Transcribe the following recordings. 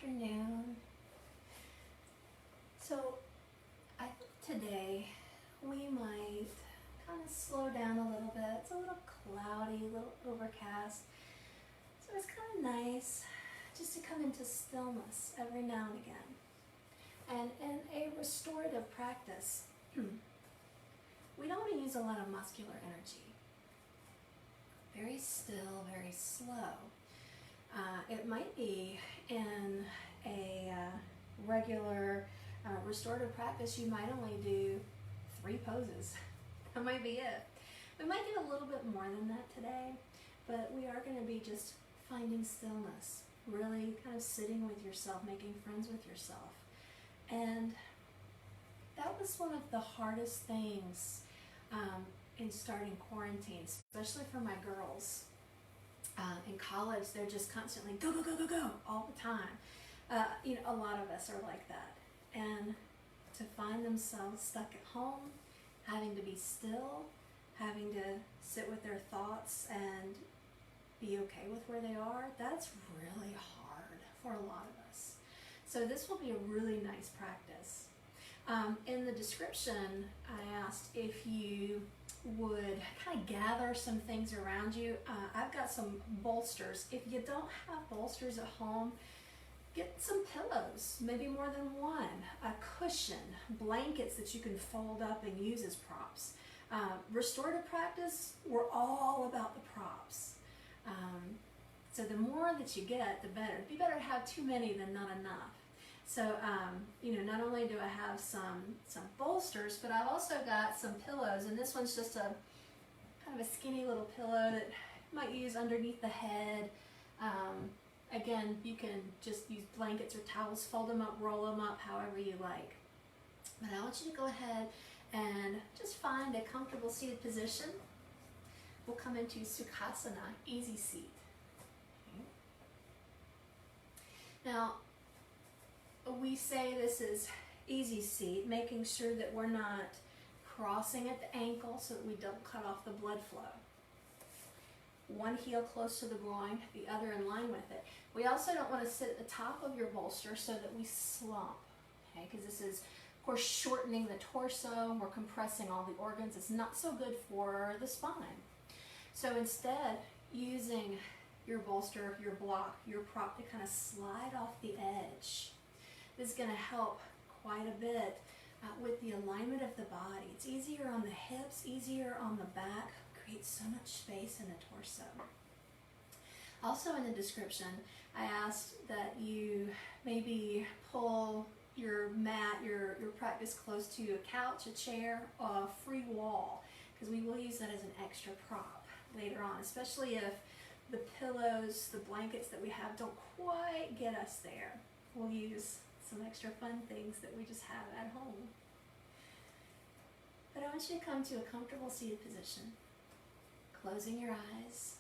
afternoon. So I think today we might kind of slow down a little bit. It's a little cloudy, a little overcast. So it's kind of nice just to come into stillness every now and again. And in a restorative practice, we don't want to use a lot of muscular energy. Very still, very slow. It might be in a regular restorative practice, you might only do 3 poses. That might be it. We might do a little bit more than that today, but we are going to be just finding stillness, really kind of sitting with yourself, making friends with yourself. And that was one of the hardest things in starting quarantine, especially for my girls. In college, they're just constantly go, go, go, go, go all the time. A lot of us are like that. And to find themselves stuck at home, having to be still, having to sit with their thoughts and be okay with where they are, that's really hard for a lot of us. So this will be a really nice practice. In the description, I asked if you would kind of gather some things around you. I've got some bolsters. If you don't have bolsters at home, get some pillows, maybe more than one, a cushion, blankets that you can fold up and use as props. Restorative practice, we're all about the props. So the more that you get, the better. It'd be better to have too many than not enough. So, not only do I have some bolsters, but I've also got some pillows, and this one's just a kind of a skinny little pillow that you might use underneath the head. Again, you can just use blankets or towels, fold them up, roll them up, however you like. But I want you to go ahead and just find a comfortable seated position. We'll come into Sukhasana, easy seat. Okay. Now, we say this is easy seat, making sure that we're not crossing at the ankle so that we don't cut off the blood flow. One heel close to the groin, the other in line with it. We also don't want to sit at the top of your bolster so that we slump, okay? Because this is, of course, shortening the torso. We're compressing all the organs. It's not so good for the spine. So instead, using your bolster, your block, your prop to kind of slide off the edge. This is going to help quite a bit with the alignment of the body. It's easier on the hips, easier on the back, creates so much space in the torso. Also in the description, I asked that you maybe pull your mat, your practice close to a couch, a chair, a free wall, because we will use that as an extra prop later on, especially if the pillows, the blankets that we have don't quite get us there. We'll use some extra fun things that we just have at home. But I want you to come to a comfortable seated position, closing your eyes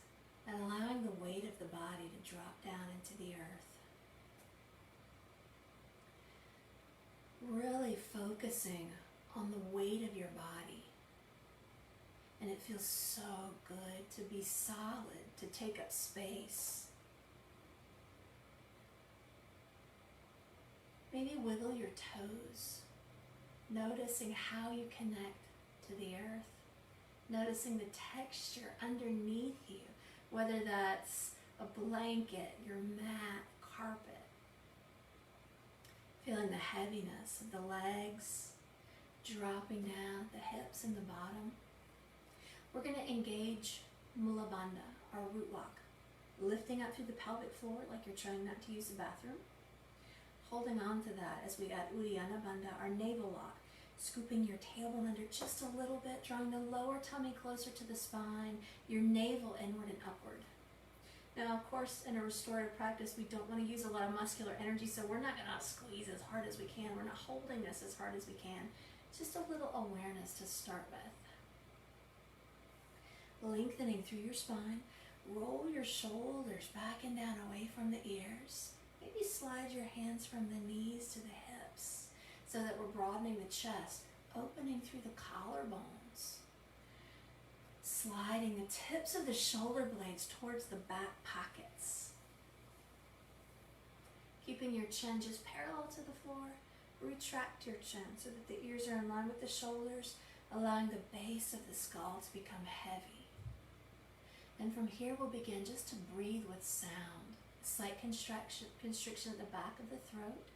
and allowing the weight of the body to drop down into the earth. Really focusing on the weight of your body. And it feels so good to be solid, to take up space. Maybe wiggle your toes, noticing how you connect to the earth, noticing the texture underneath you, whether that's a blanket, your mat, carpet. Feeling the heaviness of the legs, dropping down the hips and the bottom. We're going to engage Mula Bandha, our root lock, lifting up through the pelvic floor like you're trying not to use the bathroom. Holding on to that as we add Uddiyana Bandha, our navel lock, scooping your tailbone under just a little bit, drawing the lower tummy closer to the spine, your navel inward and upward. Now, of course, in a restorative practice, we don't want to use a lot of muscular energy, so we're not going to squeeze as hard as we can. We're not holding this as hard as we can. Just a little awareness to start with. Lengthening through your spine, roll your shoulders back and down away from the ears. Maybe slide your hands from the knees to the hips so that we're broadening the chest, opening through the collarbones. Sliding the tips of the shoulder blades towards the back pockets. Keeping your chin just parallel to the floor. Retract your chin so that the ears are in line with the shoulders, allowing the base of the skull to become heavy. And from here we'll begin just to breathe with sound. A slight constriction at the back of the throat.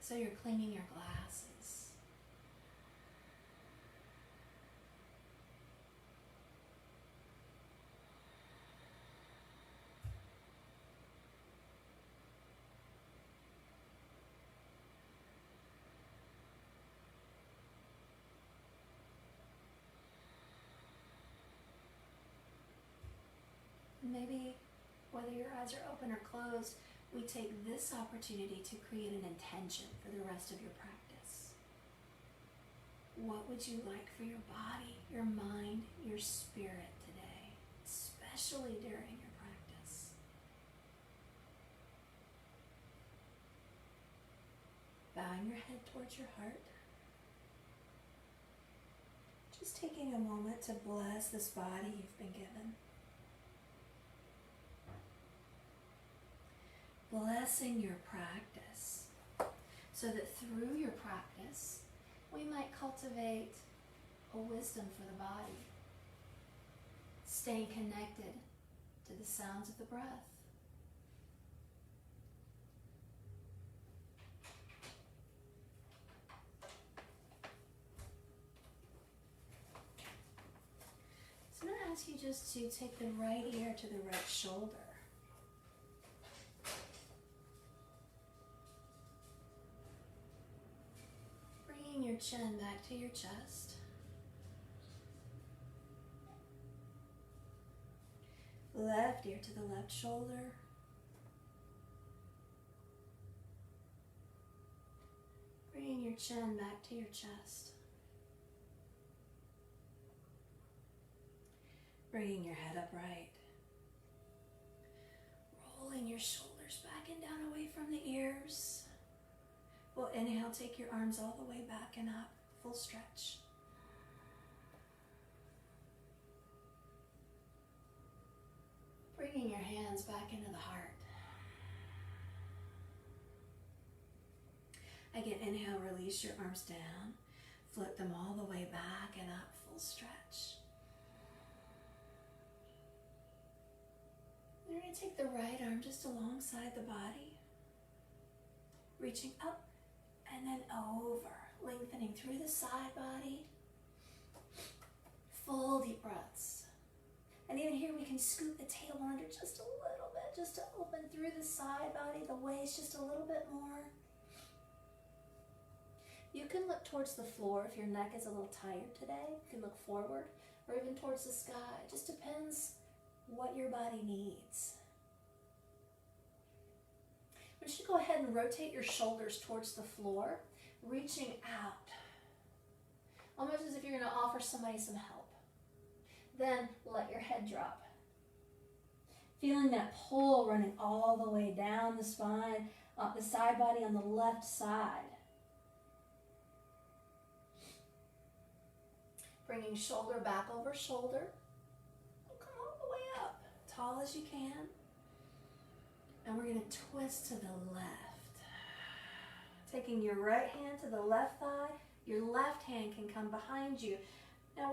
So you're cleaning your glasses. Maybe whether your eyes are open or closed, we take this opportunity to create an intention for the rest of your practice. What would you like for your body, your mind, your spirit today, especially during your practice? Bowing your head towards your heart. Just taking a moment to bless this body you've been given. Blessing your practice so that through your practice we might cultivate a wisdom for the body, staying connected to the sounds of the breath. So I'm going to ask you just to take the right ear to the right shoulder. Your chin back to your chest. Left ear to the left shoulder. Bringing your chin back to your chest. Bringing your head upright. Rolling your shoulders back and down away from the ears. We'll inhale, take your arms all the way back and up, full stretch. Bringing your hands back into the heart. Again, inhale, release your arms down, flip them all the way back and up, full stretch. You're going to take the right arm just alongside the body, reaching up and then over, lengthening through the side body. Full deep breaths. And even here we can scoot the tail under just a little bit, just to open through the side body, the waist just a little bit more. You can look towards the floor if your neck is a little tired today. You can look forward or even towards the sky. It just depends what your body needs. I want you to go ahead and rotate your shoulders towards the floor, reaching out. Almost as if you're going to offer somebody some help. Then let your head drop. Feeling that pull running all the way down the spine, the side body on the left side. Bringing shoulder back over shoulder. Come all the way up, tall as you can. And we're going to twist to the left. Taking your right hand to the left thigh, your left hand can come behind you. Now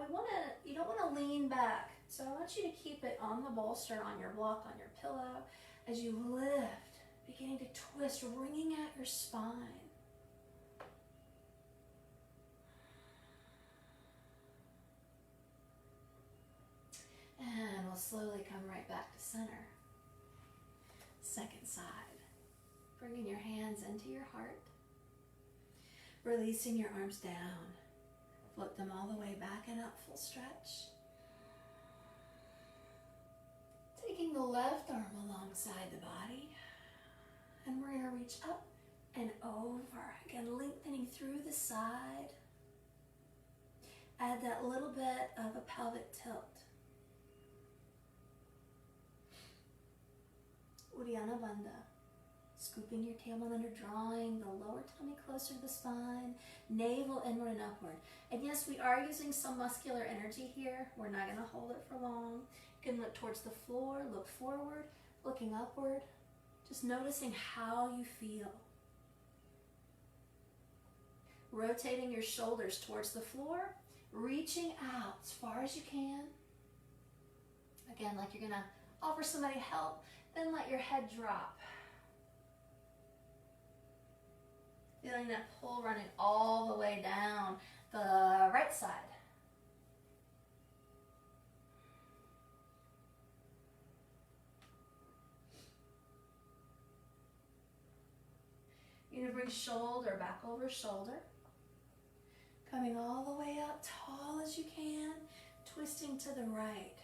you don't want to lean back. So I want you to keep it on the bolster, on your block, on your pillow. As you lift, beginning to twist, wringing out your spine. And we'll slowly come right back to center. Second side. Bringing your hands into your heart. Releasing your arms down. Flip them all the way back and up, full stretch. Taking the left arm alongside the body. And we're going to reach up and over. Again, lengthening through the side. Add that little bit of a pelvic tilt. Uddiyana Bandha. Scooping your tailbone under, drawing the lower tummy closer to the spine, navel inward and upward. And yes, we are using some muscular energy here. We're not going to hold it for long. You can look towards the floor, look forward, looking upward, just noticing how you feel. Rotating your shoulders towards the floor, reaching out as far as you can. Again, like you're going to offer somebody help, then let your head drop. Feeling that pull running all the way down the right side. You're going to bring shoulder back over shoulder. Coming all the way up, tall as you can, twisting to the right.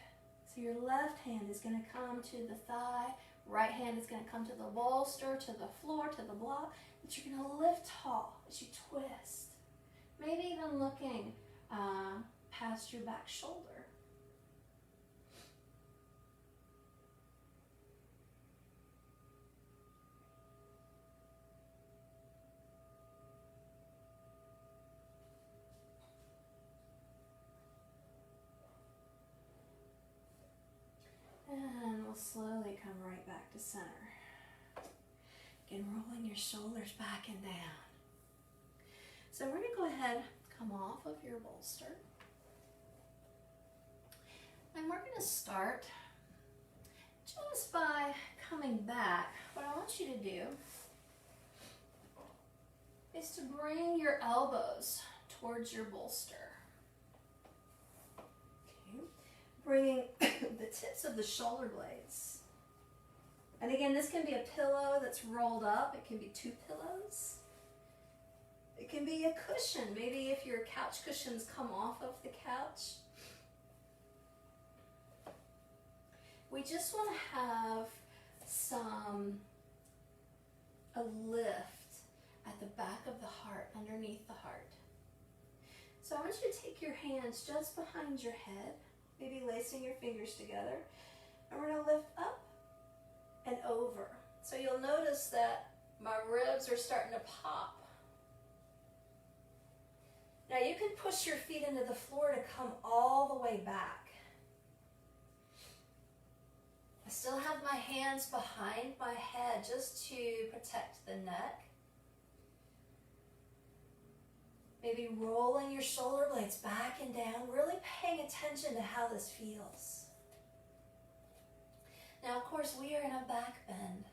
So your left hand is going to come to the thigh, right hand is going to come to the bolster, to the floor, to the block, but you're going to lift tall as you twist. Maybe even looking past your back shoulder. And we'll slowly come right back to center. Again, rolling your shoulders back and down. So we're going to go ahead, come off of your bolster. And we're going to start just by coming back. What I want you to do is to bring your elbows towards your bolster. Bringing the tips of the shoulder blades. And again, this can be a pillow that's rolled up. It can be two pillows. It can be a cushion. Maybe if your couch cushions come off of the couch. We just want to have a lift at the back of the heart, underneath the heart. So I want you to take your hands just behind your head, maybe lacing your fingers together, and we're going to lift up and over. So you'll notice that my ribs are starting to pop. Now you can push your feet into the floor to come all the way back. I still have my hands behind my head just to protect the neck. Maybe rolling your shoulder blades back and down, really paying attention to how this feels. Now, of course, we are in a back bend.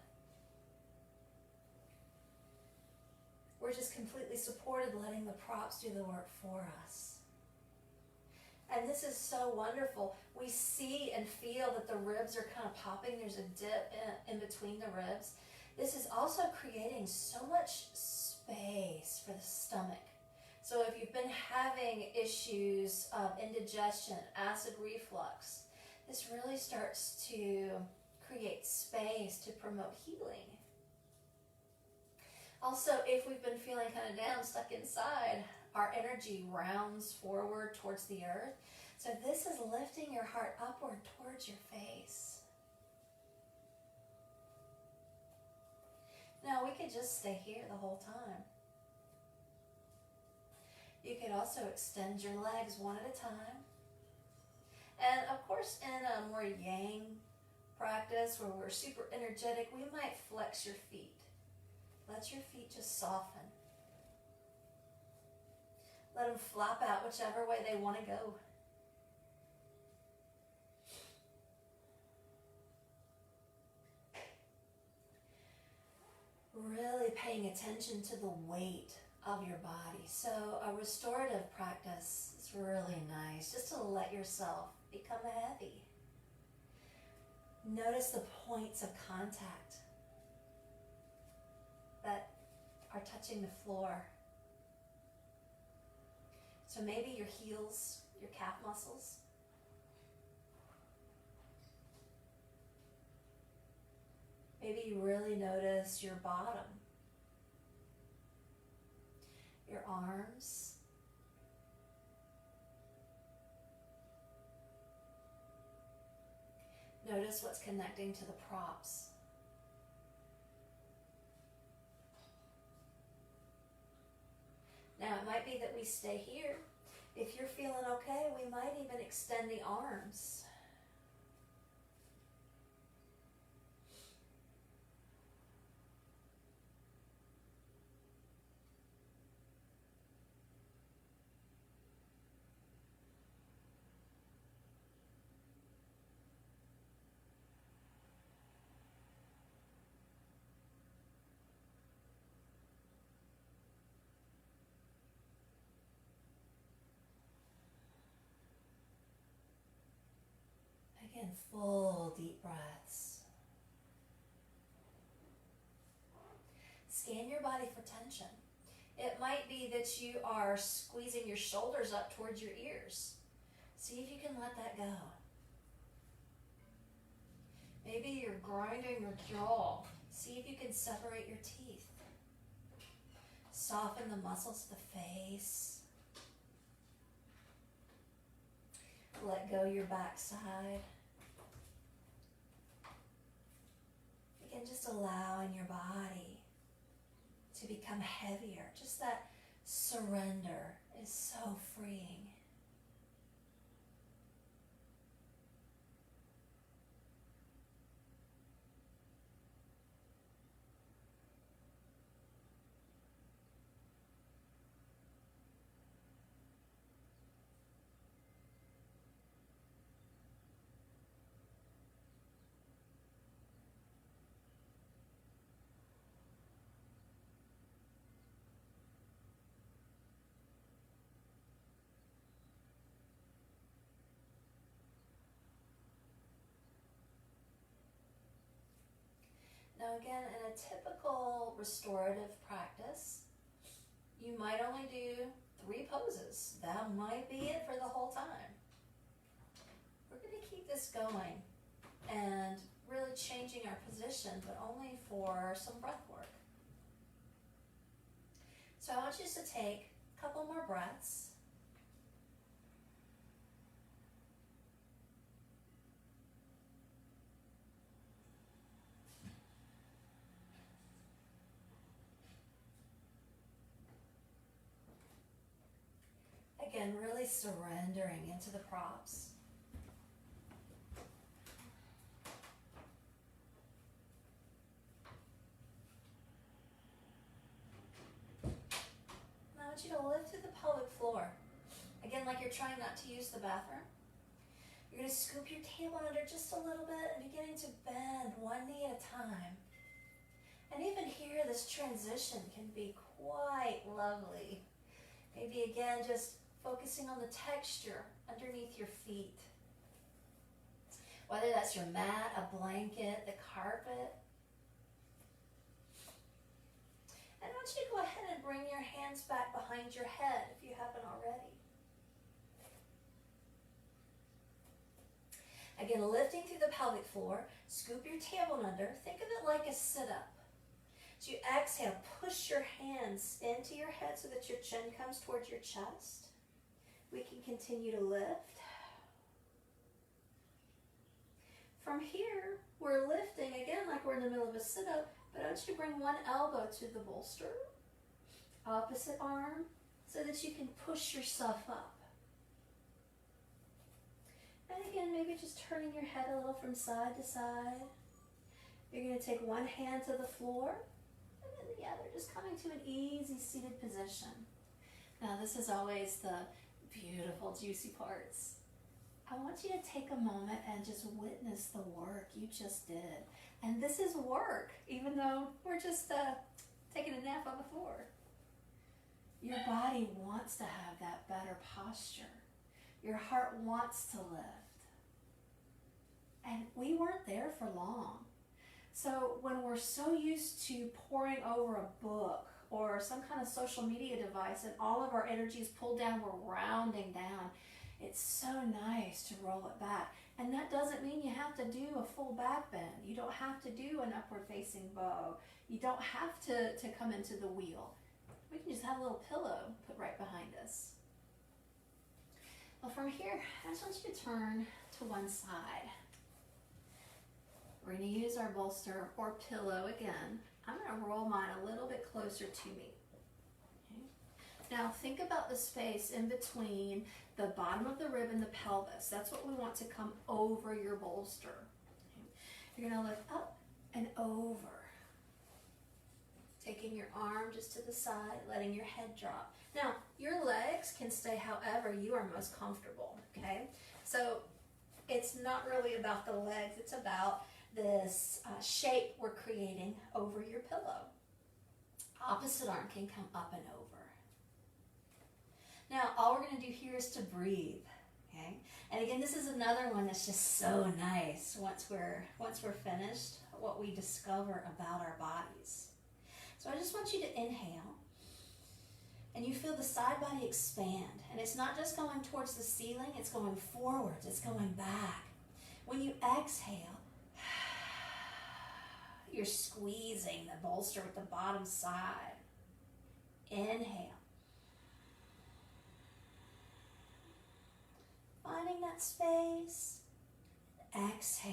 We're just completely supported, letting the props do the work for us. And this is so wonderful. We see and feel that the ribs are kind of popping. There's a dip in between the ribs. This is also creating so much space for the stomach. So if you've been having issues of indigestion, acid reflux, this really starts to create space to promote healing. Also, if we've been feeling kind of down, stuck inside, our energy rounds forward towards the earth. So this is lifting your heart upward towards your face. Now we could just stay here the whole time. You could also extend your legs one at a time. And of course, in a more yang practice where we're super energetic, we might flex your feet. Let your feet just soften. Let them flap out whichever way they want to go. Really paying attention to the weight of your body. So a restorative practice is really nice, just to let yourself become heavy. Notice the points of contact that are touching the floor. So maybe your heels, your calf muscles. Maybe you really notice your bottom, your arms. Notice what's connecting to the props. be that we stay here. If you're feeling okay, we might even extend the arms. Again, full deep breaths. Scan your body for tension. It might be that you are squeezing your shoulders up towards your ears. See if you can let that go. Maybe you're grinding your jaw. See if you can separate your teeth. Soften the muscles of the face. Let go your backside. Again, just allowing your body to become heavier. Just that surrender is so freeing. Now again, in a typical restorative practice, you might only do 3 poses. That might be it for the whole time. We're going to keep this going and really changing our position, but only for some breath work. So I want you to take a couple more breaths. Again, really surrendering into the props. Now I want you to lift through the pelvic floor. Again, like you're trying not to use the bathroom. You're going to scoop your tailbone under just a little bit and beginning to bend one knee at a time. And even here, this transition can be quite lovely. Maybe again, just focusing on the texture underneath your feet. Whether that's your mat, a blanket, the carpet. And I want you to go ahead and bring your hands back behind your head if you haven't already. Again, lifting through the pelvic floor, scoop your tailbone under. Think of it like a sit-up. As you exhale, push your hands into your head so that your chin comes towards your chest. We can continue to lift. From here, we're lifting again like we're in the middle of a sit-up, but I want you to bring one elbow to the bolster, opposite arm, so that you can push yourself up. And again, maybe just turning your head a little from side to side. You're going to take one hand to the floor, and then the other, just coming to an easy seated position. Now, this is always the beautiful, juicy parts. I want you to take a moment and just witness the work you just did. And this is work, even though we're just taking a nap on the floor. Your body wants to have that better posture. Your heart wants to lift. And we weren't there for long. So when we're so used to poring over a book or some kind of social media device and all of our energy is pulled down, we're rounding down, it's so nice to roll it back. And that doesn't mean you have to do a full back bend. You don't have to do an upward facing bow. You don't have to come into the wheel. We can just have a little pillow put right behind us. Well, from here, I just want you to turn to one side. We're going to use our bolster or pillow again. I'm going to roll mine a little bit closer to me. Okay. Now think about the space in between the bottom of the rib and the pelvis. That's what we want to come over your bolster. You're going to lift up and over. Taking your arm just to the side, letting your head drop. Now, your legs can stay however you are most comfortable, okay? So it's not really about the legs, it's about this shape we're creating over your pillow. Opposite arm can come up and over. Now, all we're going to do here is to breathe, okay? And again, this is another one that's just so nice once we're finished, what we discover about our bodies. So I just want you to inhale, and you feel the side body expand. And it's not just going towards the ceiling, it's going forwards, it's going back. When you exhale, you're squeezing the bolster with the bottom side. Inhale. Finding that space. Exhale.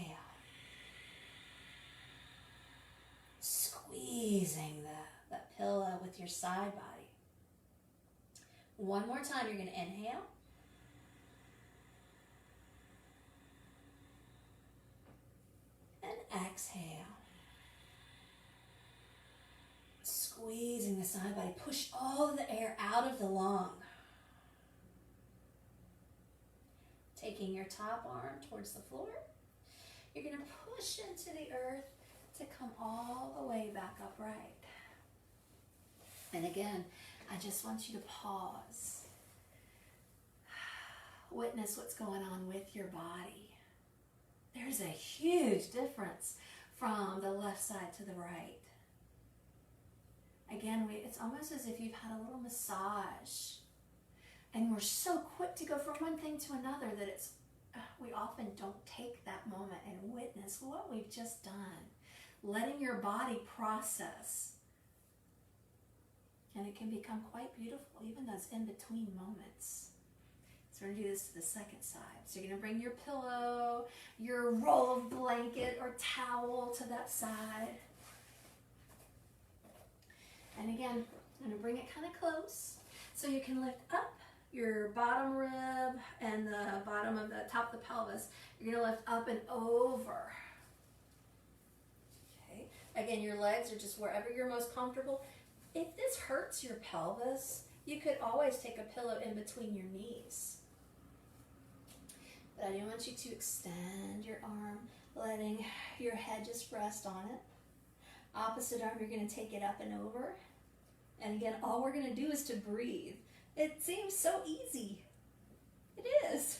Squeezing the pillow with your side body. One more time, you're going to inhale. And exhale. Squeezing the side body. Push all of the air out of the lung. Taking your top arm towards the floor. You're going to push into the earth to come all the way back upright. And again, I just want you to pause. Witness what's going on with your body. There's a huge difference from the left side to the right. Again, it's almost as if you've had a little massage. And we're so quick to go from one thing to another that we often don't take that moment and witness what we've just done. Letting your body process. And it can become quite beautiful, even those in-between moments. So we're going to do this to the second side. So you're going to bring your pillow, your roll of blanket or towel to that side. And again, I'm going to bring it kind of close. So you can lift up your bottom rib and the bottom of the top of the pelvis. You're going to lift up and over. Okay. Again, your legs are just wherever you're most comfortable. If this hurts your pelvis, you could always take a pillow in between your knees. But I do want you to extend your arm, letting your head just rest on it. Opposite arm, you're going to take it up and over. And again, all we're going to do is to breathe. It seems so easy. It is.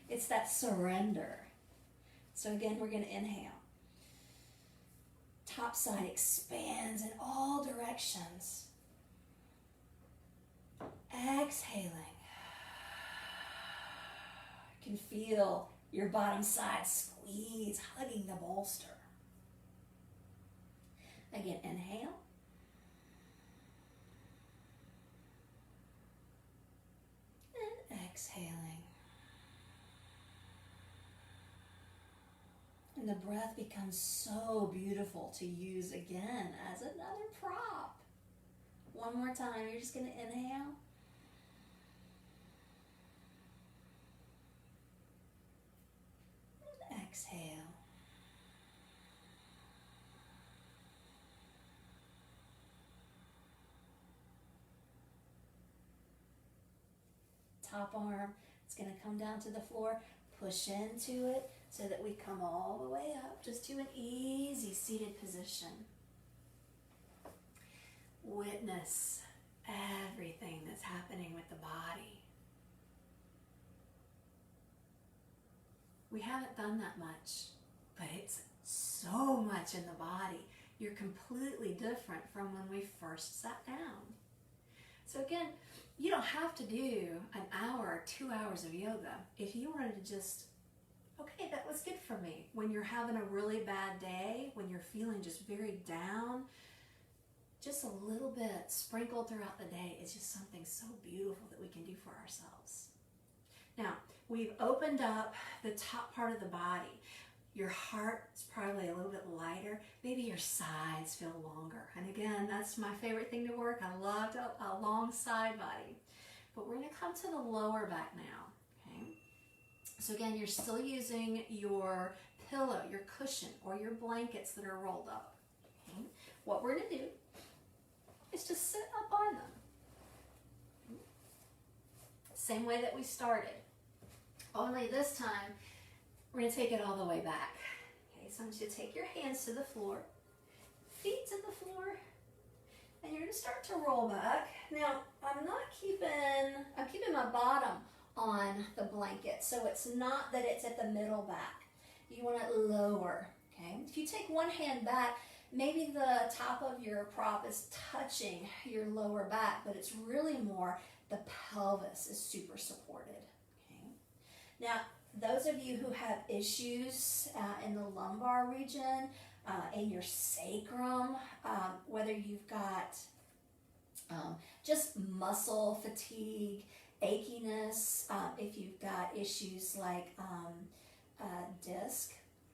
It's that surrender. So again, we're going to inhale. Top side expands in all directions. Exhaling. You can feel your bottom side squeeze, hugging the bolster. Again, inhale. And exhaling. And the breath becomes so beautiful to use again as another prop. One more time, you're just going to inhale. And exhale. Top arm, it's going to come down to the floor. Push into it so that we come all the way up just to an easy seated position. Witness everything that's happening with the body. We haven't done that much, but it's so much in the body. You're completely different from when we first sat down. So again, you don't have to do an hour or 2 hours of yoga. If you wanted to just, okay, that was good for me. When you're having a really bad day, when you're feeling just very down, just a little bit sprinkled throughout the day is just something so beautiful that we can do for ourselves. Now, we've opened up the top part of the body. Your heart is probably a little bit lighter. Maybe your sides feel longer. And again, that's my favorite thing to work. I love a long side body. But we're going to come to the lower back now. Okay. So again, you're still using your pillow, your cushion, or your blankets that are rolled up. Okay. What we're going to do is just sit up on them. Same way that we started. Only this time, we're going to take it all the way back. Okay, so I want you to take your hands to the floor, feet to the floor, and you're going to start to roll back. Now, I'm keeping my bottom on the blanket, so it's not that it's at the middle back. You want it lower, okay? If you take one hand back, maybe the top of your prop is touching your lower back, but it's really more the pelvis is super supported, okay? Now, those of you who have issues in the lumbar region, in your sacrum, whether you've got just muscle fatigue, achiness, if you've got issues like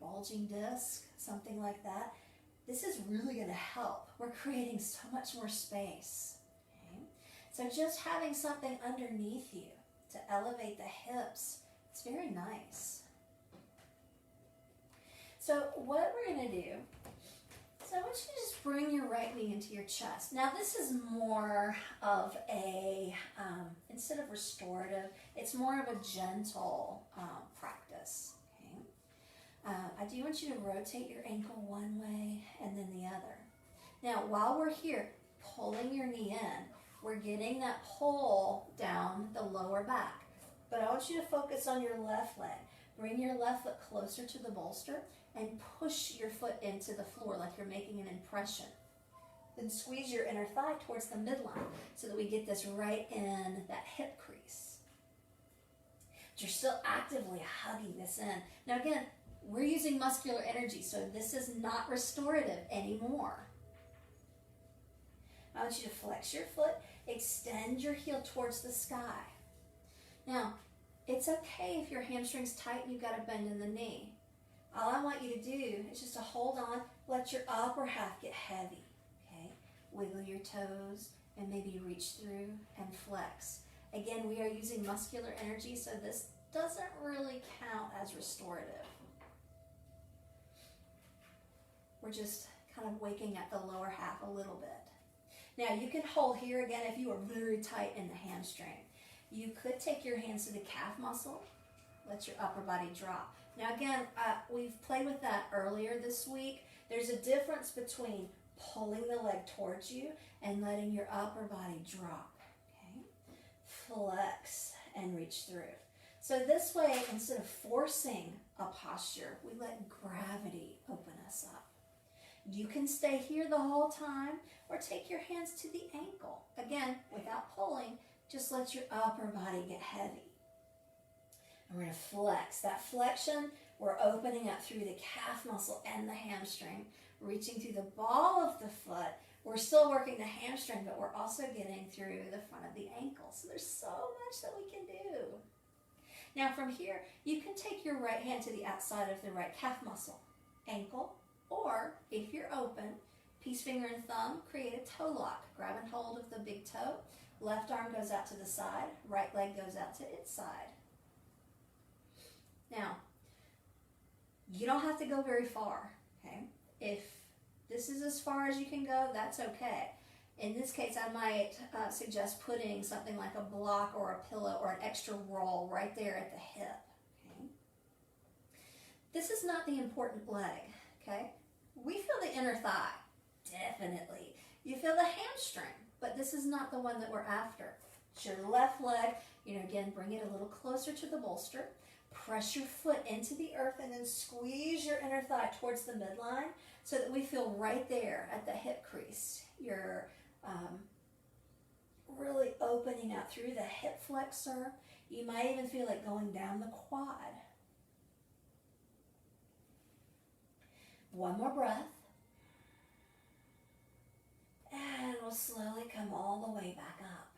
bulging disc, something like that, this is really going to help. We're creating so much more space. Okay? So just having something underneath you to elevate the hips, it's very nice. So what we're going to do, so I want you to just bring your right knee into your chest. Now this is more of a, instead of restorative, it's more of a gentle practice. Okay? I do want you to rotate your ankle one way and then the other. Now while we're here, pulling your knee in, we're getting that pull down the lower back. But I want you to focus on your left leg. Bring your left foot closer to the bolster and push your foot into the floor like you're making an impression. Then squeeze your inner thigh towards the midline so that we get this right in that hip crease. But you're still actively hugging this in. Now again, we're using muscular energy, so this is not restorative anymore. I want you to flex your foot, extend your heel towards the sky. Now, it's okay if your hamstring's tight and you've got a bend in the knee. All I want you to do is just to hold on, let your upper half get heavy, okay? Wiggle your toes and maybe reach through and flex. Again, we are using muscular energy, so this doesn't really count as restorative. We're just kind of waking at the lower half a little bit. Now, you can hold here again if you are very tight in the hamstring. You could take your hands to the calf muscle, let your upper body drop. Now again, we've played with that earlier this week. There's a difference between pulling the leg towards you and letting your upper body drop, okay? Flex and reach through. So this way, instead of forcing a posture, we let gravity open us up. You can stay here the whole time or take your hands to the ankle. Again, without pulling, just let your upper body get heavy. And we're going to flex. That flexion, we're opening up through the calf muscle and the hamstring, reaching through the ball of the foot. We're still working the hamstring, but we're also getting through the front of the ankle. So there's so much that we can do. Now from here, you can take your right hand to the outside of the right calf muscle, ankle, or if you're open, peace finger and thumb, create a toe lock. Grabbing hold of the big toe. Left arm goes out to the side, right leg goes out to its side. Now, you don't have to go very far, okay? If this is as far as you can go, that's okay. In this case, I might suggest putting something like a block or a pillow or an extra roll right there at the hip, okay? This is not the important leg, okay? We feel the inner thigh, definitely. You feel the hamstring. But this is not the one that we're after. It's your left leg. Again, bring it a little closer to the bolster. Press your foot into the earth and then squeeze your inner thigh towards the midline so that we feel right there at the hip crease. You're really opening out through the hip flexor. You might even feel it going down the quad. One more breath. And we'll slowly come all the way back up.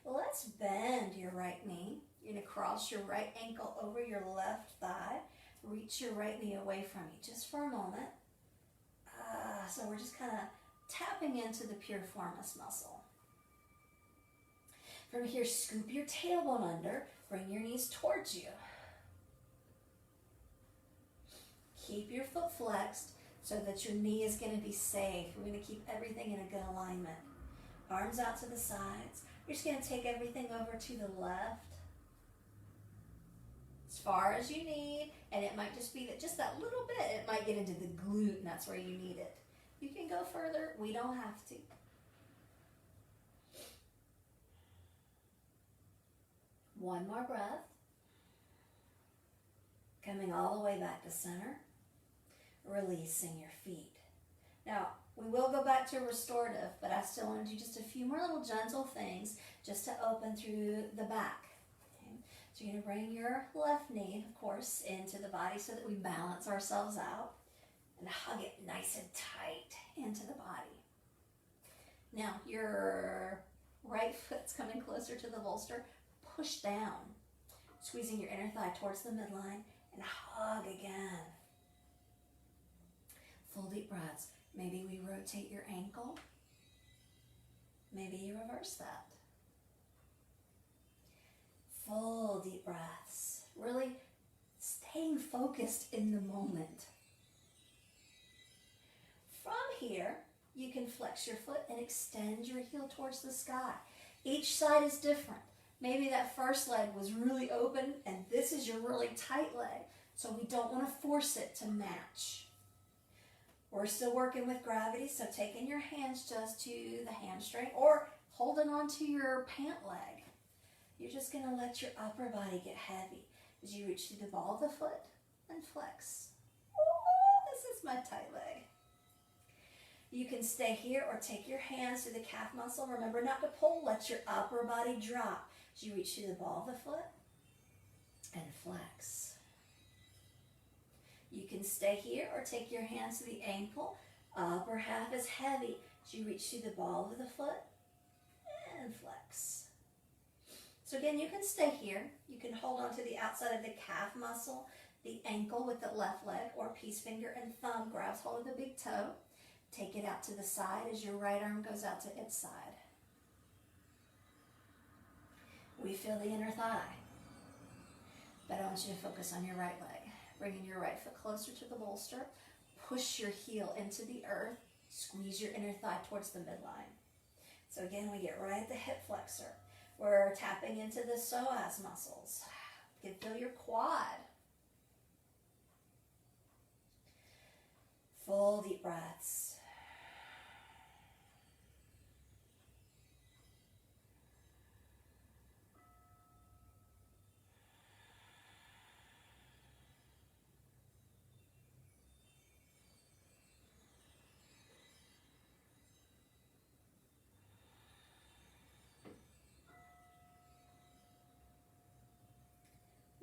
Let's bend your right knee. You're going to cross your right ankle over your left thigh. reach your right knee away from you just for a moment. So we're just kind of tapping into the piriformis muscle. From here, scoop your tailbone under, bring your knees towards you. Keep your foot flexed so that your knee is going to be safe. We're going to keep everything in a good alignment. Arms out to the sides. You're just going to take everything over to the left as far as you need, and it might just be that just that little bit, it might get into the glute, and that's where you need it. You can go further. We don't have to. One more breath. Coming all the way back to center. Releasing your feet. Now, we will go back to restorative, but I still want to do just a few more little gentle things just to open through the back. Okay? So you're going to bring your left knee, of course, into the body so that we balance ourselves out and hug it nice and tight into the body. Now, your right foot's coming closer to the bolster. Push down, squeezing your inner thigh towards the midline, and hug again. Full deep breaths. Maybe we rotate your ankle. Maybe you reverse that. Full deep breaths. Really staying focused in the moment. From here, you can flex your foot and extend your heel towards the sky. Each side is different. Maybe that first leg was really open and this is your really tight leg. So we don't want to force it to match. We're still working with gravity, so taking your hands just to the hamstring or holding on to your pant leg. You're just going to let your upper body get heavy as you reach through the ball of the foot and flex. Oh, this is my tight leg. You can stay here or take your hands to the calf muscle. Remember not to pull, let your upper body drop as you reach through the ball of the foot and flex. You can stay here or take your hands to the ankle. Upper half is heavy as you reach through the ball of the foot and flex. So again, you can stay here. You can hold on to the outside of the calf muscle, the ankle with the left leg, or peace finger and thumb grabs hold of the big toe. Take it out to the side as your right arm goes out to its side. We feel the inner thigh, but I want you to focus on your right leg. Bringing your right foot closer to the bolster. Push your heel into the earth. Squeeze your inner thigh towards the midline. So again, we get right at the hip flexor. We're tapping into the psoas muscles. You can feel your quad. Full deep breaths.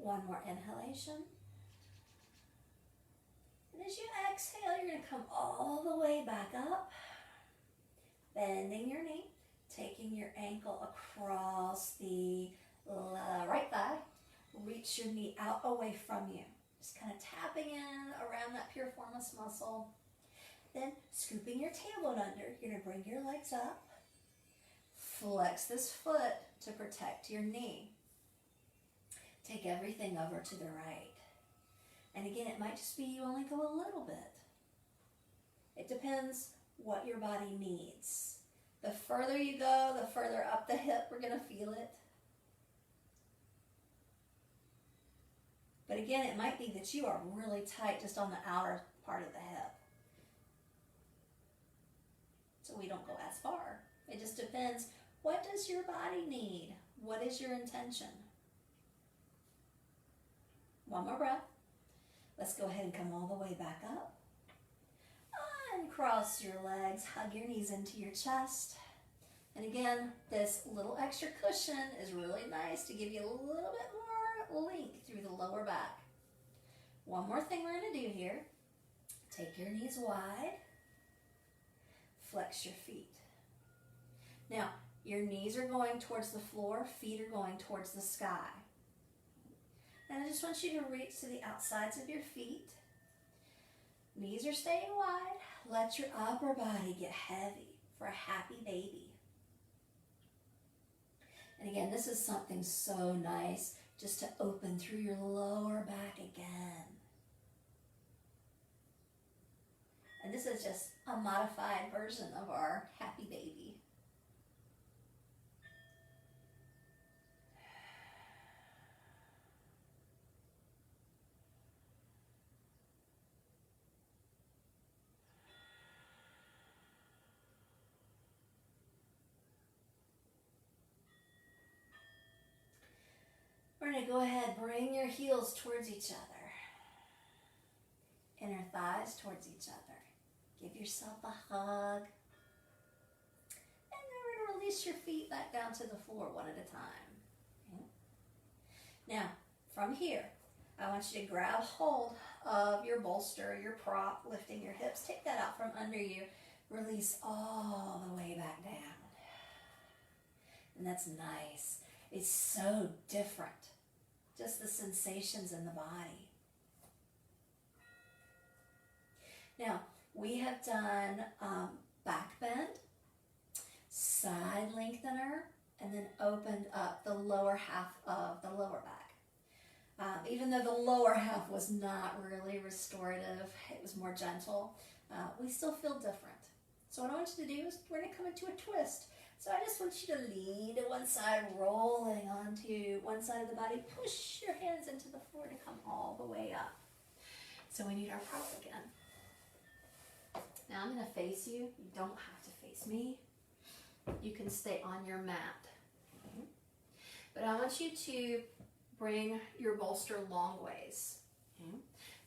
One more inhalation. And as you exhale, you're going to come all the way back up, bending your knee, taking your ankle across the right thigh. Reach your knee out away from you. Just kind of tapping in around that piriformis muscle. Then scooping your tailbone under. You're going to bring your legs up. Flex this foot to protect your knee. Take everything over to the right. And again, it might just be you only go a little bit. It depends what your body needs. The further you go, the further up the hip, we're going to feel it. But again, it might be that you are really tight just on the outer part of the hip. So we don't go as far. It just depends. What does your body need? What is your intention? One more breath. Let's go ahead and come all the way back up. Uncross your legs, hug your knees into your chest. And again, this little extra cushion is really nice to give you a little bit more length through the lower back. One more thing we're going to do here. Take your knees wide. Flex your feet. Now, your knees are going towards the floor, feet are going towards the sky. And I just want you to reach to the outsides of your feet. Knees are staying wide. Let your upper body get heavy for a happy baby. And again, this is something so nice just to open through your lower back again. And this is just a modified version of our happy baby. We're going to go ahead, bring your heels towards each other. Inner thighs towards each other. Give yourself a hug. And then we're going to release your feet back down to the floor one at a time. Okay. Now, from here, I want you to grab hold of your bolster, your prop, lifting your hips. Take that out from under you. Release all the way back down. And that's nice. It's so different. Just the sensations in the body. Now, we have done back bend, side lengthener, and then opened up the lower half of the lower back. Even though the lower half was not really restorative, it was more gentle, we still feel different. So what I want you to do is we're going to come into a twist. So I just want you to lean to one side, rolling onto one side of the body. Push your hands into the floor to come all the way up. So we need our prop again. Now I'm going to face you. You don't have to face me. You can stay on your mat. Okay. But I want you to bring your bolster long ways. Okay.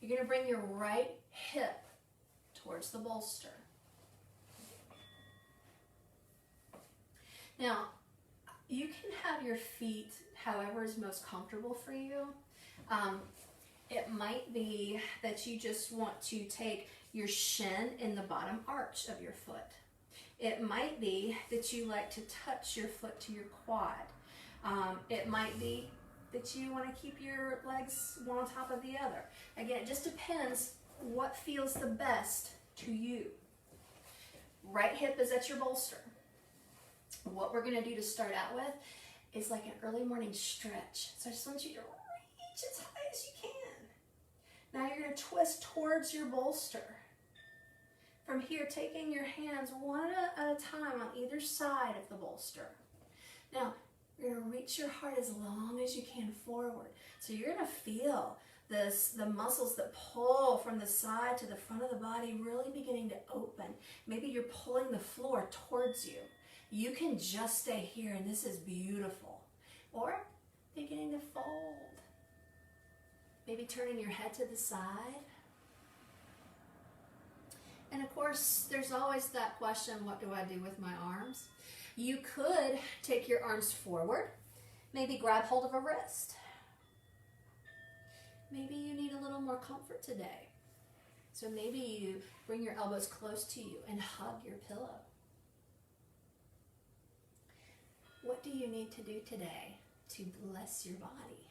You're going to bring your right hip towards the bolster. Now, you can have your feet however is most comfortable for you. It might be that you just want to take your shin in the bottom arch of your foot. It might be that you like to touch your foot to your quad. It might be that you want to keep your legs one on top of the other. Again, it just depends what feels the best to you. Right hip is at your bolster. What we're going to do to start out with is like an early morning stretch. So I just want you to reach as high as you can. Now you're going to twist towards your bolster. From here, taking your hands one at a time on either side of the bolster. Now, you're going to reach your heart as long as you can forward. So you're going to feel the muscles that pull from the side to the front of the body really beginning to open. Maybe you're pulling the floor towards you. You can just stay here, and this is beautiful. Or beginning to fold. Maybe turning your head to the side. And of course, there's always that question, what do I do with my arms? You could take your arms forward, maybe grab hold of a wrist. Maybe you need a little more comfort today. So maybe you bring your elbows close to you and hug your pillow. What do you need to do today to bless your body?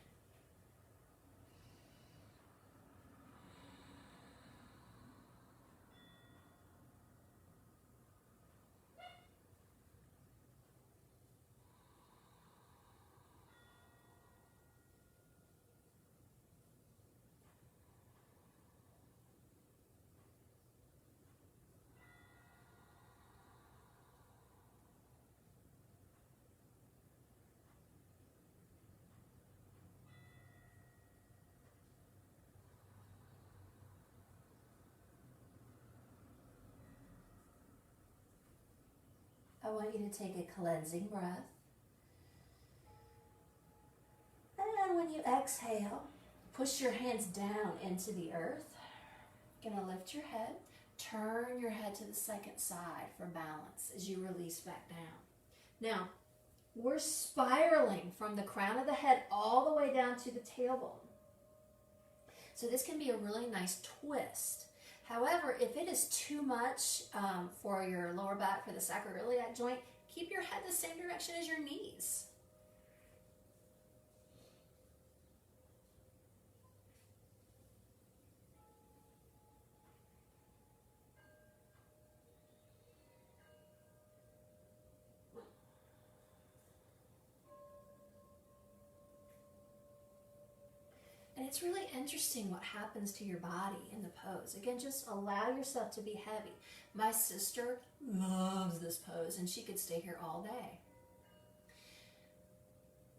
I want you to take a cleansing breath. And when you exhale, push your hands down into the earth. You're going to lift your head. Turn your head to the second side for balance as you release back down. Now, we're spiraling from the crown of the head all the way down to the tailbone. So this can be a really nice twist. However, if it is too much for your lower back, for the sacroiliac joint, keep your head the same direction as your knees. it's really interesting what happens to your body in the pose. Again, just allow yourself to be heavy. My sister loves this pose, and she could stay here all day.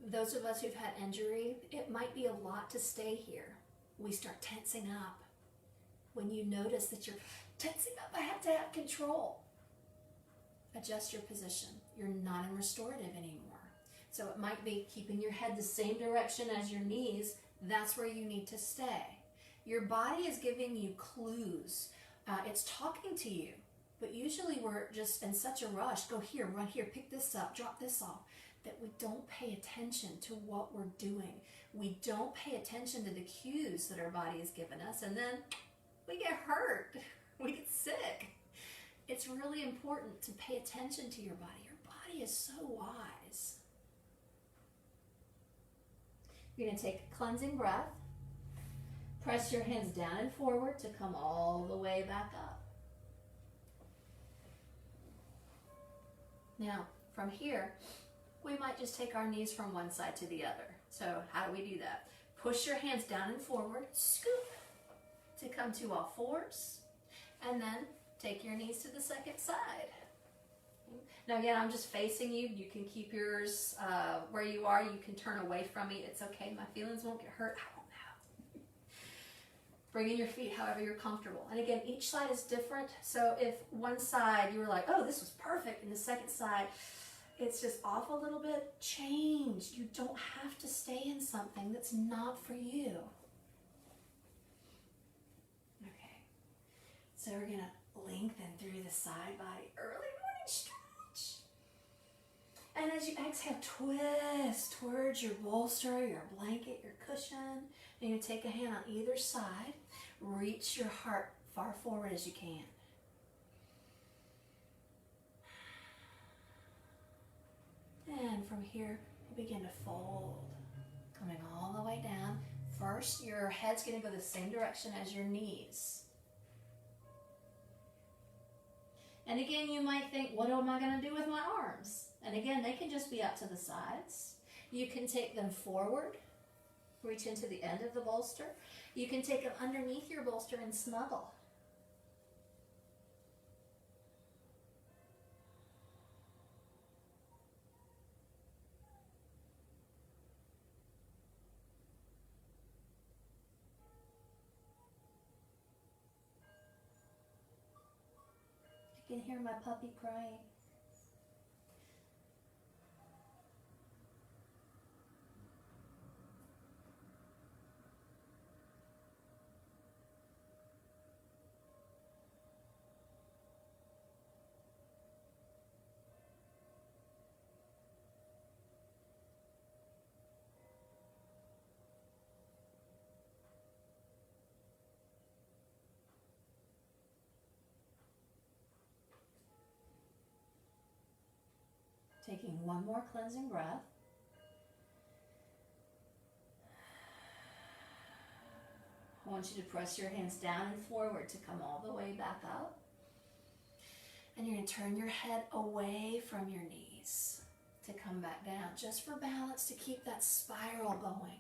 Those of us who've had injury, it might be a lot to stay here. We start tensing up. When you notice that you're tensing up, I have to have control. Adjust your position. You're not in restorative anymore. So it might be keeping your head the same direction as your knees. That's where you need to stay. Your body is giving you clues. It's talking to you. But usually we're just in such a rush. Go here, run here, pick this up, drop this off. That we don't pay attention to what we're doing. We don't pay attention to the cues that our body has given us. And then we get hurt. We get sick. It's really important to pay attention to your body. Your body is so wise. You're going to take a cleansing breath. Press your hands down and forward to come all the way back up. Now, from here, we might just take our knees from one side to the other. So how do we do that? Push your hands down and forward, scoop to come to all fours, and then take your knees to the second side. Now again, I'm just facing you. You can keep yours where you are. You can turn away from me. It's okay. My feelings won't get hurt. I won't know. Bring in your feet however you're comfortable. And again, each side is different. So if one side you were like, oh, this was perfect, and the second side, it's just off a little bit, change. You don't have to stay in something that's not for you. Okay. So we're going to lengthen through the side body. Early morning stretch. And as you exhale, twist towards your bolster, your blanket, your cushion. And you're going to take a hand on either side. Reach your heart far forward as you can. And from here, you begin to fold, coming all the way down. First, your head's going to go the same direction as your knees. And again, you might think, what am I going to do with my arms? And again, they can just be out to the sides. You can take them forward, reach into the end of the bolster. You can take them underneath your bolster and snuggle. You can hear my puppy crying. Taking one more cleansing breath. I want you to press your hands down and forward to come all the way back up. And you're going to turn your head away from your knees to come back down, just for balance, to keep that spiral going.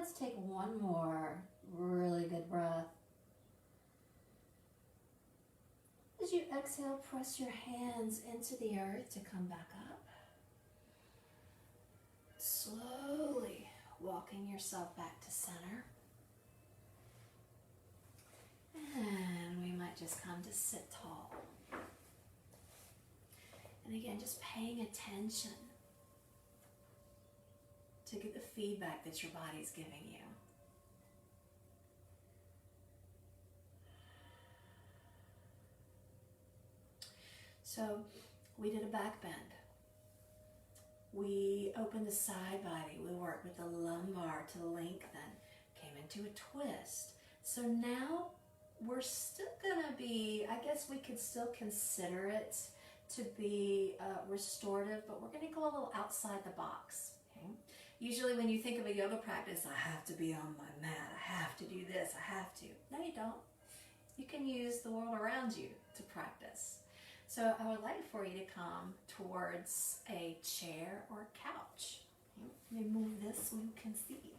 let's take one more really good breath. As you exhale, press your hands into the earth to come back up. Slowly walking yourself back to center. And we might just come to sit tall. And again, just paying attention to get the feedback that your body's giving you. So we did a back bend. We opened the side body. We worked with the lumbar to lengthen. Came into a twist. So now we're still gonna be, I guess we could still consider it to be restorative, but we're gonna go a little outside the box. Okay? Usually when you think of a yoga practice, I have to be on my mat, I have to do this, I have to. No, you don't. You can use the world around you to practice. So I would like for you to come towards a chair or a couch. Let me move this so you can see.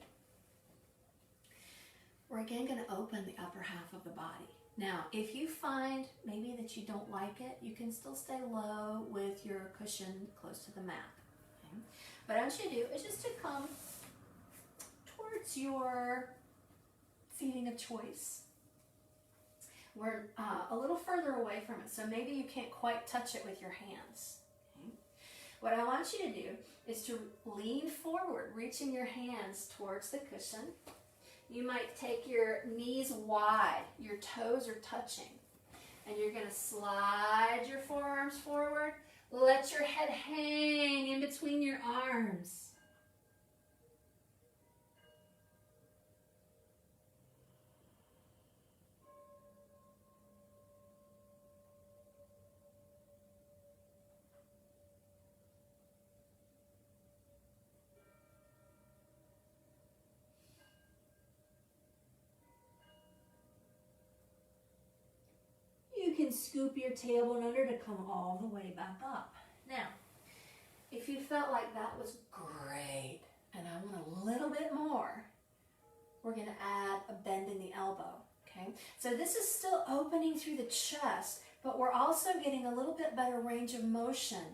We're again going to open the upper half of the body. Now, if you find maybe that you don't like it, you can still stay low with your cushion close to the mat. Okay? What I want you to do is just to come towards your seating of choice. We're a little further away from it, so maybe you can't quite touch it with your hands. Okay? What I want you to do is to lean forward, reaching your hands towards the cushion. You might take your knees wide, your toes are touching, and you're going to slide your forearms forward. Let your head hang in between your arms. You can scoop your tailbone under to come all the way back up. Now, if you felt like that was great and I want a little bit more, we're going to add a bend in the elbow. Okay, so this is still opening through the chest, but we're also getting a little bit better range of motion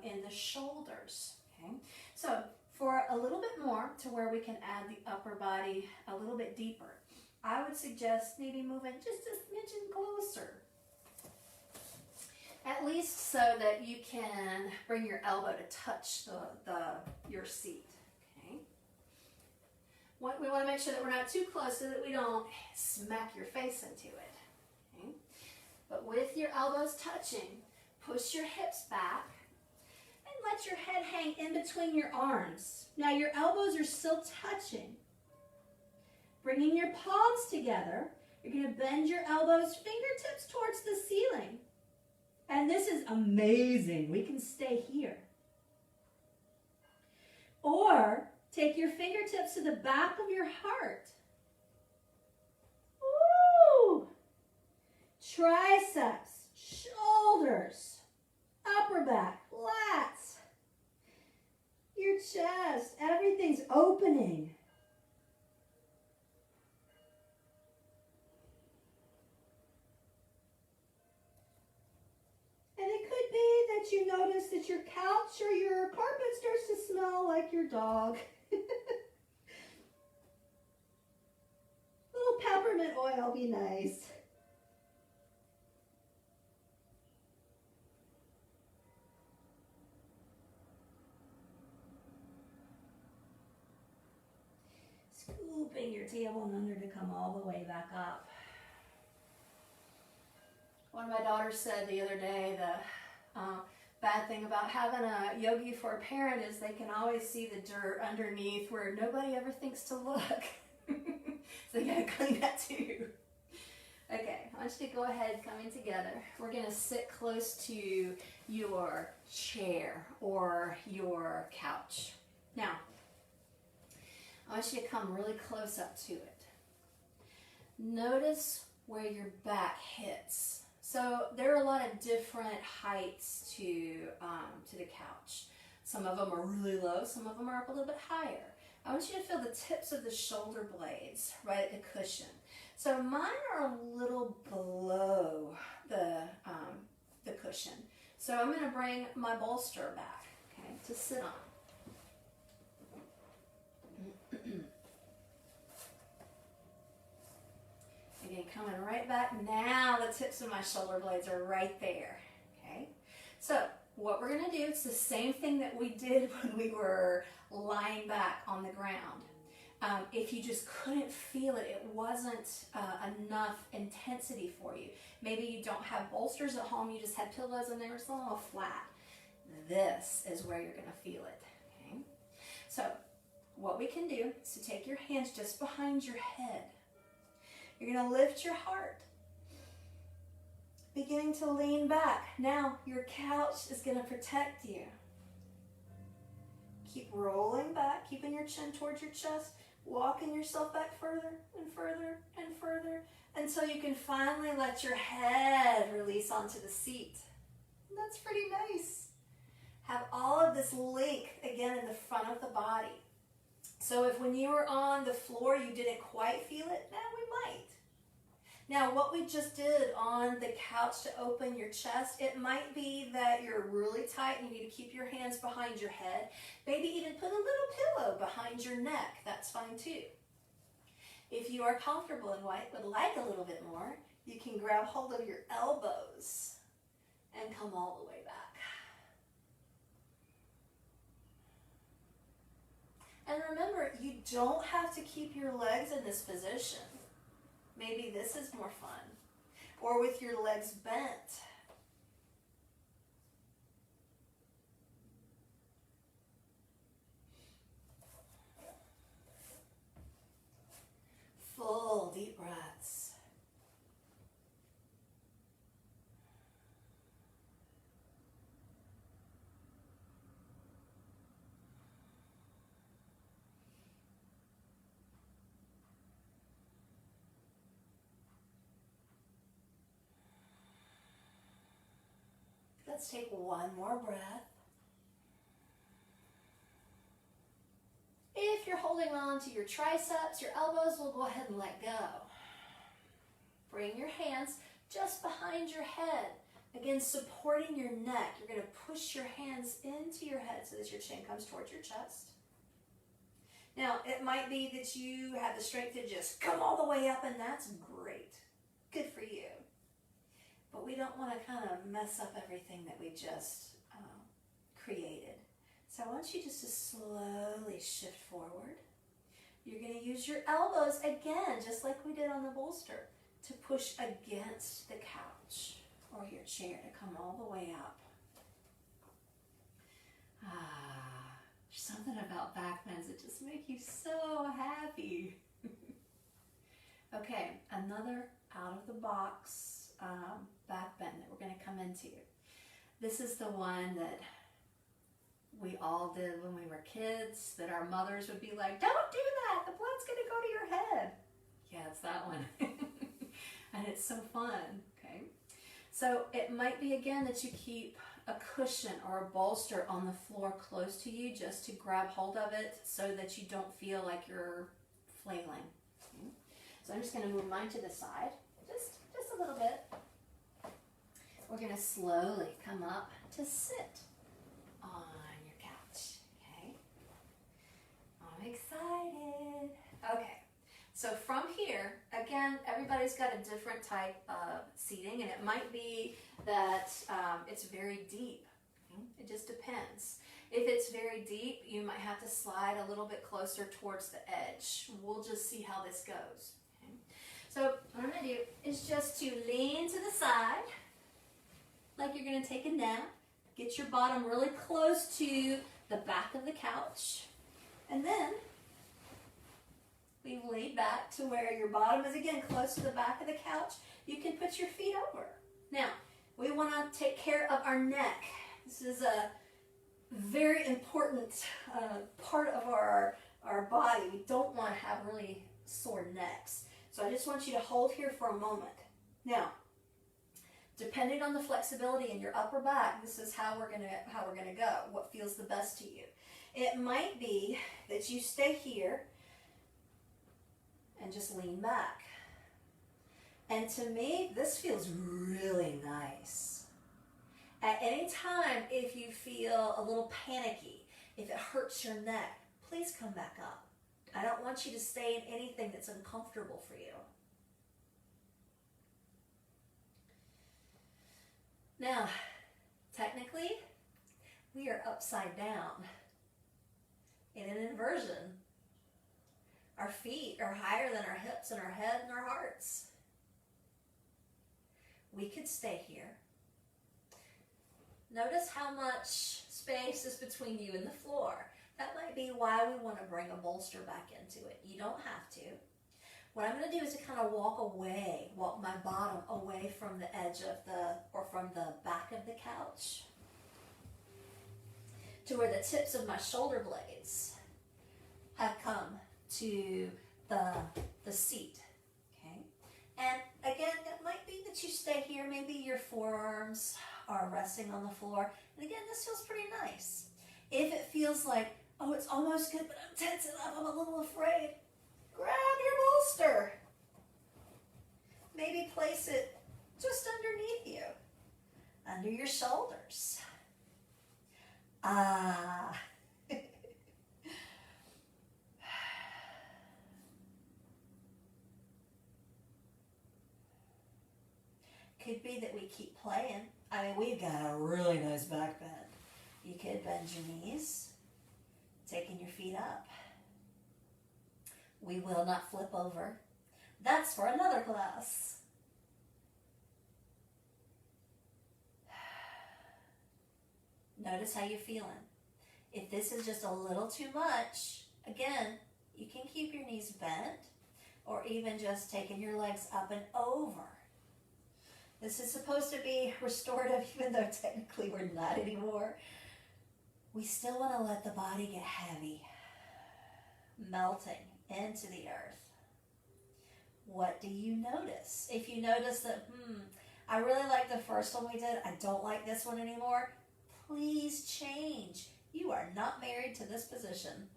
in the shoulders. Okay, so for a little bit more to where we can add the upper body a little bit deeper, I would suggest maybe moving just a smidgen closer. At least so that you can bring your elbow to touch your seat. Okay. We want to make sure that we're not too close so that we don't smack your face into it. Okay. But with your elbows touching, push your hips back and let your head hang in between your arms. Now your elbows are still touching. Bringing your palms together, you're going to bend your elbows, fingertips towards the ceiling. And this is amazing. We can stay here. Or take your fingertips to the back of your heart. Woo! Triceps, shoulders, upper back, lats, your chest, everything's opening. And it could be that you notice that your couch or your carpet starts to smell like your dog. Little peppermint oil be nice. Scooping your tailbone under to come all the way back up. One of my daughters said the other day the bad thing about having a yogi for a parent is they can always see the dirt underneath where nobody ever thinks to look. So you gotta clean that too. Okay, I want you to go ahead, coming together. We're gonna sit close to your chair or your couch. Now, I want you to come really close up to it. Notice where your back hits. So there are a lot of different heights to the couch. Some of them are really low, some of them are up a little bit higher. I want you to feel the tips of the shoulder blades right at the cushion. So mine are a little below the cushion. So I'm going to bring my bolster back, okay, to sit on. Again, coming right back. Now the tips of my shoulder blades are right there, okay? So what we're going to do, it's the same thing that we did when we were lying back on the ground. If you just couldn't feel it, it wasn't enough intensity for you. Maybe you don't have bolsters at home, you just had pillows and they were still a little flat. This is where you're going to feel it, okay? So what we can do is to take your hands just behind your head. You're going to lift your heart, beginning to lean back. Now your couch is going to protect you. Keep rolling back, keeping your chin towards your chest, walking yourself back further and further and further until you can finally let your head release onto the seat. And that's pretty nice. Have all of this length again in the front of the body. So if when you were on the floor you didn't quite feel it, now we might. Now what we just did on the couch to open your chest, it might be that you're really tight and you need to keep your hands behind your head. Maybe even put a little pillow behind your neck. That's fine too. If you are comfortable and would like a little bit more, you can grab hold of your elbows and come all the way back. And remember, you don't have to keep your legs in this position. Maybe this is more fun. Or with your legs bent. Full deep breaths. Let's take one more breath. If you're holding on to your triceps, your elbows, we'll go ahead and let go. Bring your hands just behind your head. Again, supporting your neck. You're going to push your hands into your head so that your chin comes towards your chest. Now, it might be that you have the strength to just come all the way up, and that's great. Good for you. But we don't want to kind of mess up everything that we just created. So I want you just to slowly shift forward. You're going to use your elbows again, just like we did on the bolster, to push against the couch or your chair to come all the way up. There's something about back bends that just make you so happy. Okay, another out of the box back bend that we're going to come into. This is the one that we all did when we were kids, that our mothers would be like, don't do that, the blood's going to go to your head. Yeah, it's that one. And it's so fun, okay? So it might be again that you keep a cushion or a bolster on the floor close to you just to grab hold of it so that you don't feel like you're flailing. Okay? So I'm just going to move mine to the side, just a little bit. We're going to slowly come up to sit on your couch, okay? I'm excited. Okay, so from here, again, everybody's got a different type of seating, and it might be that it's very deep. Okay? It just depends. If it's very deep, you might have to slide a little bit closer towards the edge. We'll just see how this goes. Okay? So what I'm going to do is just to lean to the side, like you're going to take a nap. Get your bottom really close to the back of the couch. And then we've laid back to where your bottom is again close to the back of the couch. You can put your feet over. Now, we want to take care of our neck. This is a very important part of our body. We don't want to have really sore necks. So I just want you to hold here for a moment. Now, Depending on the flexibility in your upper back, this is how we're gonna go. What feels the best to you? It might be that you stay here and just lean back. And to me, this feels really nice. At any time, if you feel a little panicky, if it hurts your neck, please come back up. I don't want you to stay in anything that's uncomfortable for you. Now, technically, we are upside down in an inversion. Our feet are higher than our hips and our head and our hearts. We could stay here. Notice how much space is between you and the floor. That might be why we want to bring a bolster back into it. You don't have to. What I'm going to do is to kind of walk my bottom away from the edge of from the back of the couch to where the tips of my shoulder blades have come to the seat. Okay? And again, it might be that you stay here. Maybe your forearms are resting on the floor. And again, this feels pretty nice. If it feels like, oh, it's almost good, but I'm tensing up, I'm a little afraid, grab your bolster. Maybe place it just underneath you, under your shoulders. Could be that we keep playing. I mean, we've got a really nice back bend. You could bend your knees, taking your feet up. We will not flip over. That's for another class. Notice how you're feeling. If this is just a little too much, again, you can keep your knees bent or even just taking your legs up and over. This is supposed to be restorative, even though technically we're not anymore. We still want to let the body get heavy, melting into the earth. What do you notice? If you notice that, I really like the first one we did, I don't like this one anymore, please change. You are not married to this position.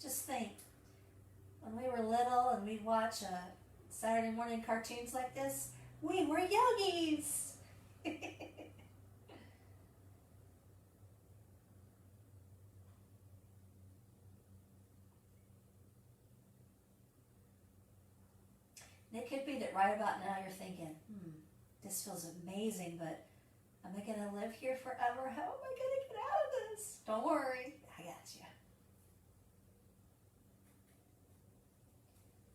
Just think, when we were little and we'd watch Saturday morning cartoons like this, we were yogis. It could be that right about now you're thinking, this feels amazing, but am I going to live here forever? How am I going to get out of this? Don't worry, I got you.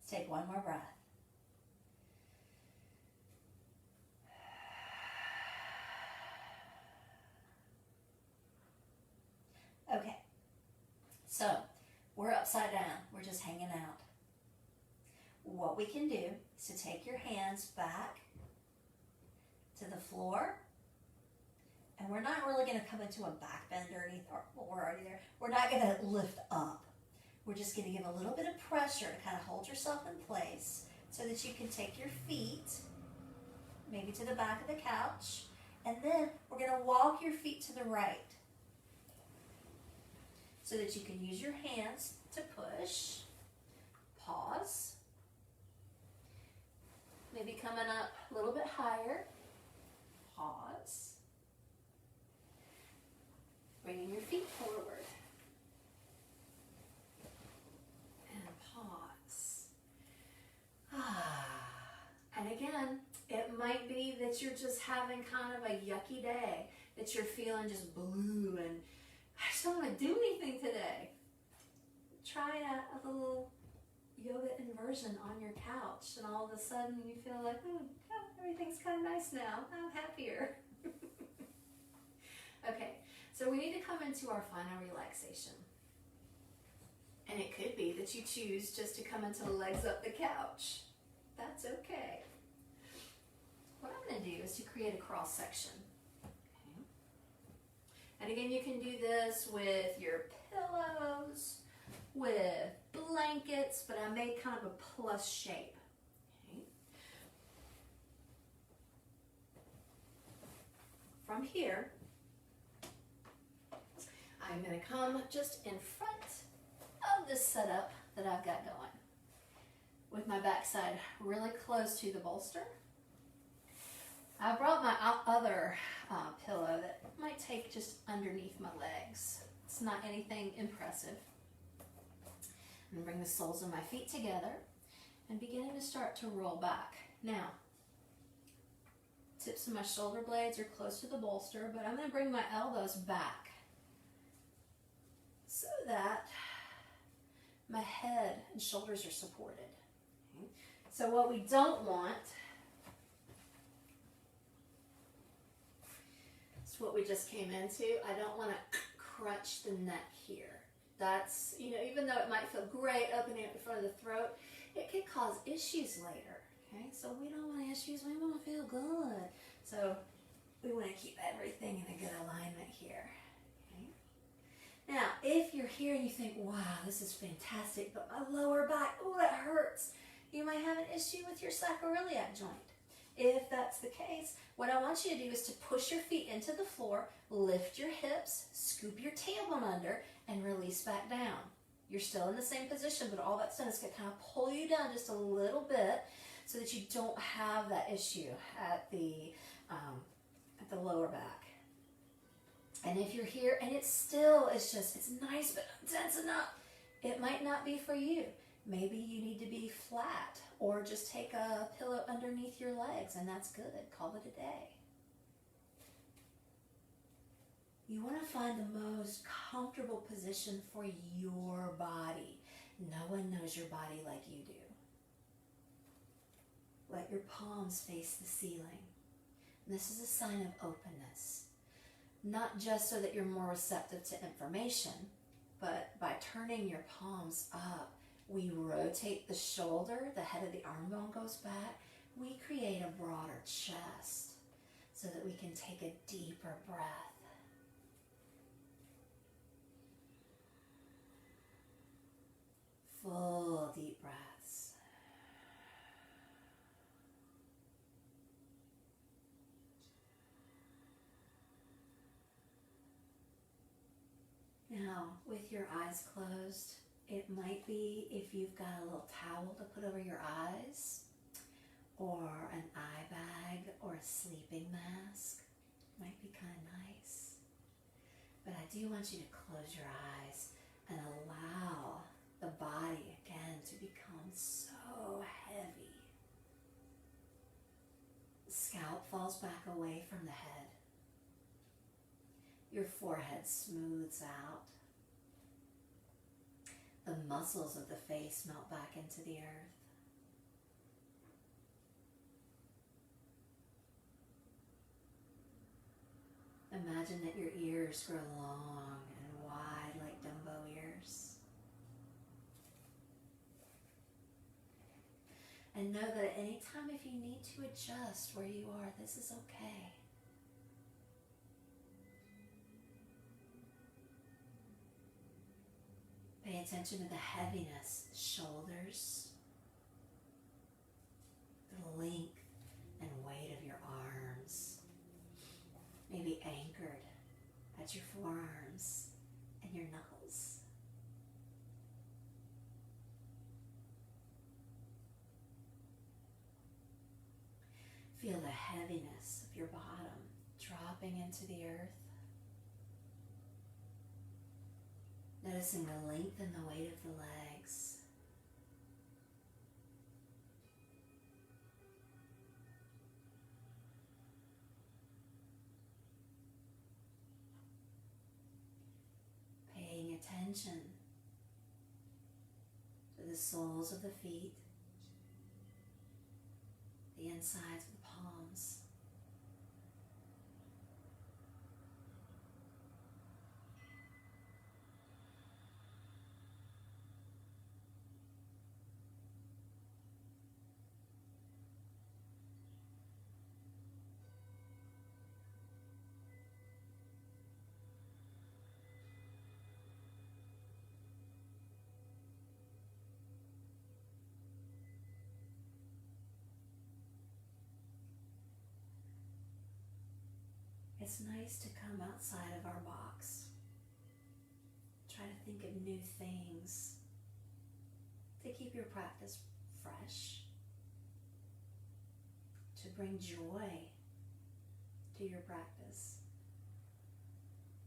Let's take one more breath. Okay, so we're upside down. We're just hanging out. What we can do is to take your hands back to the floor, and we're not really going to come into a back bend or anything, or we're already there. We're not going to lift up. We're just going to give a little bit of pressure to kind of hold yourself in place so that you can take your feet maybe to the back of the couch, and then we're going to walk your feet to the right so that you can use your hands to push. Pause. Maybe coming up a little bit higher. Pause. Bringing your feet forward. And pause. And again, it might be that you're just having kind of a yucky day, that you're feeling just blue and I just don't want to do anything today. Try a little yoga inversion on your couch, and all of a sudden you feel like, everything's kind of nice now. I'm happier. Okay, so we need to come into our final relaxation. And it could be that you choose just to come into legs up the couch. That's okay. What I'm going to do is to create a cross section. Okay. And again, you can do this with your pillows, with blankets, but I made kind of a plus shape. Okay. From here, I'm going to come just in front of this setup that I've got going, with my backside really close to the bolster. I brought my other pillow that might take just underneath my legs. It's not anything impressive. I'm going to bring the soles of my feet together and beginning to start to roll back. Now, tips of my shoulder blades are close to the bolster, but I'm going to bring my elbows back so that my head and shoulders are supported. Okay. So what we don't want is what we just came into. I don't want to crunch the neck here. That's, even though it might feel great opening up the front of the throat, it could cause issues later. Okay, so we don't want issues, we want to feel good. So we want to keep everything in a good alignment here. Now, if you're here and you think, wow, this is fantastic, but my lower back, oh, that hurts, you might have an issue with your sacroiliac joint. If that's the case, what I want you to do is to push your feet into the floor, lift your hips, scoop your tailbone under, and release back down. You're still in the same position, but all that's done is to kind of pull you down just a little bit so that you don't have that issue at the lower back. And if you're here and it's nice but not dense enough, it might not be for you. Maybe you need to be flat or just take a pillow underneath your legs and that's good. Call it a day. You want to find the most comfortable position for your body. No one knows your body like you do. Let your palms face the ceiling. And this is a sign of openness. Not just so that you're more receptive to information, but by turning your palms up, we rotate the shoulder, the head of the arm bone goes back, we create a broader chest so that we can take a deeper breath. Full deep breaths. Now, with your eyes closed, it might be if you've got a little towel to put over your eyes, or an eye bag, or a sleeping mask. Might be kind of nice. But I do want you to close your eyes and allow the body again to become so heavy. The scalp falls back away from the head. Your forehead smooths out. The muscles of the face melt back into the earth. Imagine that your ears grow long and wide like Dumbo ears. And know that at any time if you need to adjust where you are, this is okay. Pay attention to the heaviness, the shoulders, the length and weight of your arms. Maybe anchored at your forearms and your knuckles. Feel the heaviness of your bottom dropping into the earth. Noticing the length and the weight of the legs. Paying attention to the soles of the feet, the insides of the palms. It's nice to come outside of our box. Try to think of new things to keep your practice fresh, to bring joy to your practice.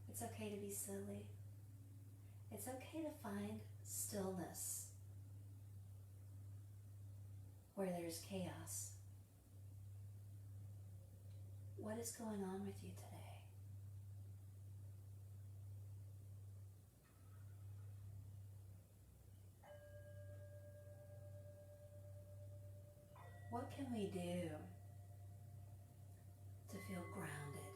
It's okay to be silly. It's okay to find stillness where there's chaos. What is going on with you today? What can we do to feel grounded?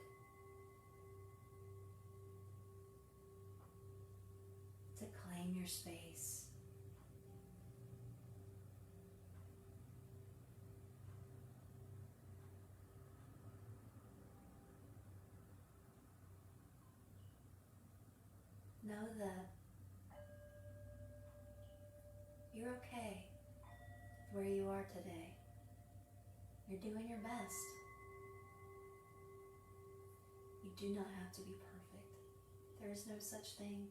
To claim your space? Know that you're okay where you are today. You're doing your best. You do not have to be perfect. There is no such thing.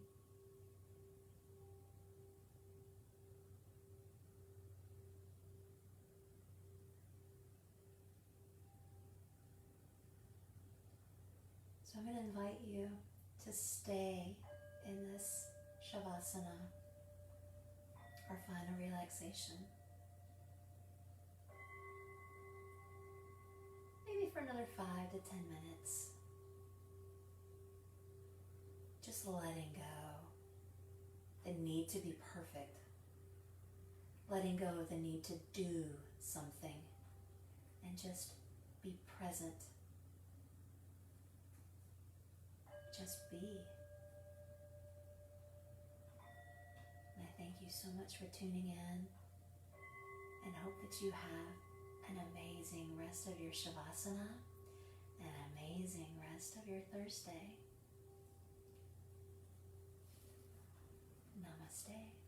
So I'm going to invite you to stay in this Shavasana, our final relaxation. Maybe for another 5 to 10 minutes. Just letting go the need to be perfect. Letting go of the need to do something. And just be present. Just be. And I thank you so much for tuning in, and hope that you have an amazing rest of your Shavasana, and an amazing rest of your Thursday. Namaste.